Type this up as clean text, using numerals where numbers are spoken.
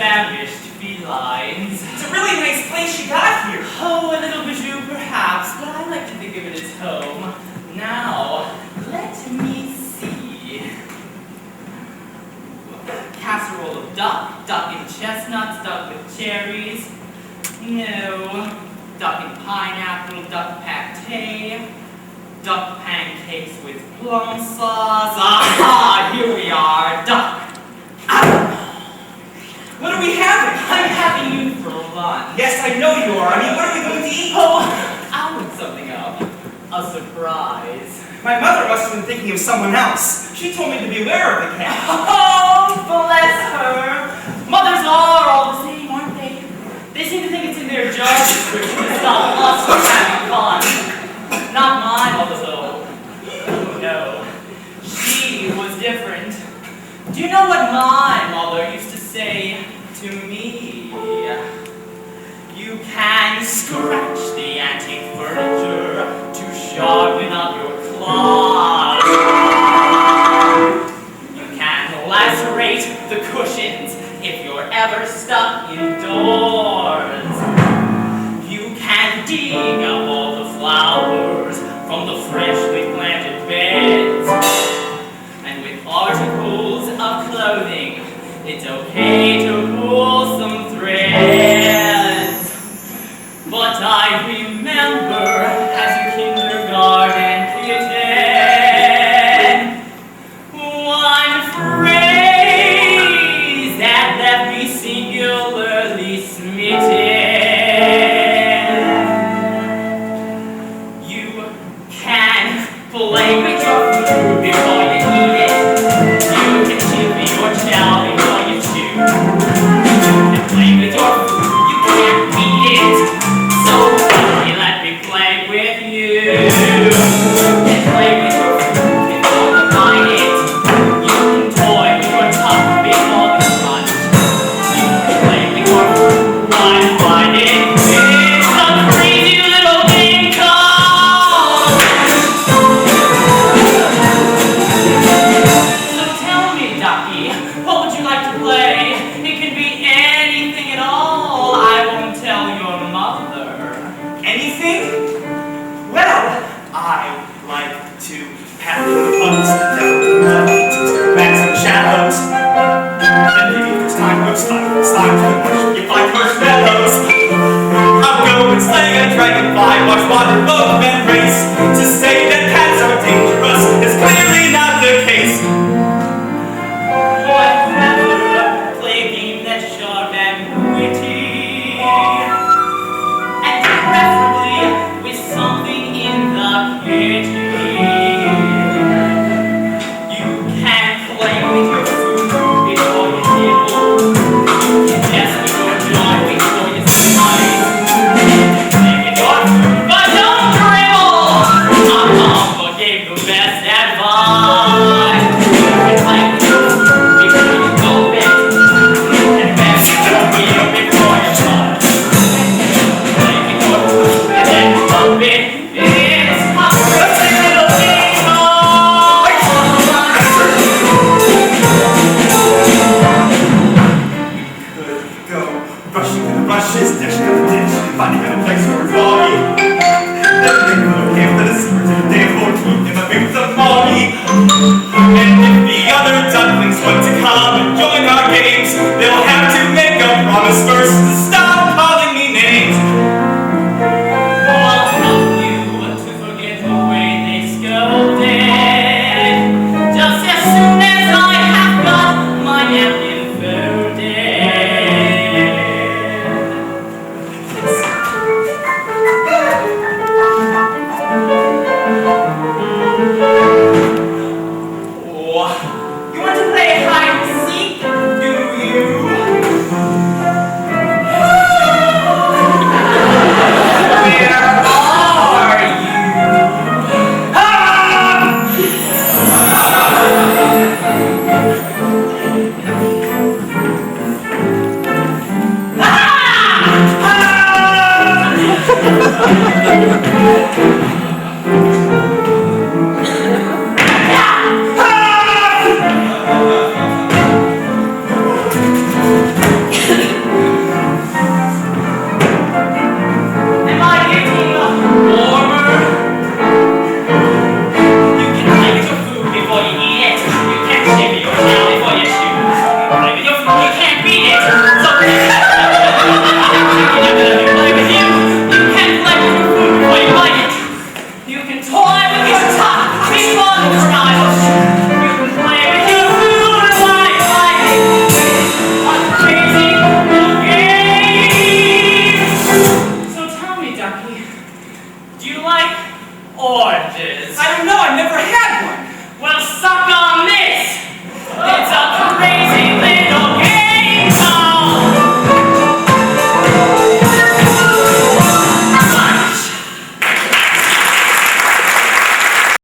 famished felines. It's a really nice place you got here. Oh, a little bijou perhaps, but I like to think of it as home. Now, let me see. Casserole of duck, duck and chestnuts, duck with cherries. No. Duck and pineapple, duck pate. Duck pancakes with plum sauce. Aha! Here we are. Duck. What are we having? I'm having you for lunch. Yes, I know you are. I mean, what are we going to eat? Oh, I'll look something up. A surprise. My mother must have been thinking of someone else. She told me to beware of the cat. Oh, bless her. Mothers are all the same, aren't they? They seem to think it's in their job description to stop us from having fun. Not my mother, though. No. She was different. Do you know what my mother used to say to me? You can scratch the antique furniture to sharpen up your claws. You can lacerate the cushions if you're ever stuck indoors. You can dig up all the flowers from the freshly planted beds. And with articles of clothing, it's okay to pull some threads. But I remember as a kindergarten kitten, one phrase that left me singularly smitten. You can play with your food before you eat it. You can chew your chow before you chew. You can play with your food, you can't eat it. So let me play with you. You can play with your food before you bite it. You can toy with your tongue before you crunch. You can play with your food while you find it. It's a crazy little thing called. So tell me, Ducky, what would you like to play? It can be anything at all. I won't tell your mother. Anything? Well, I like to have the puns.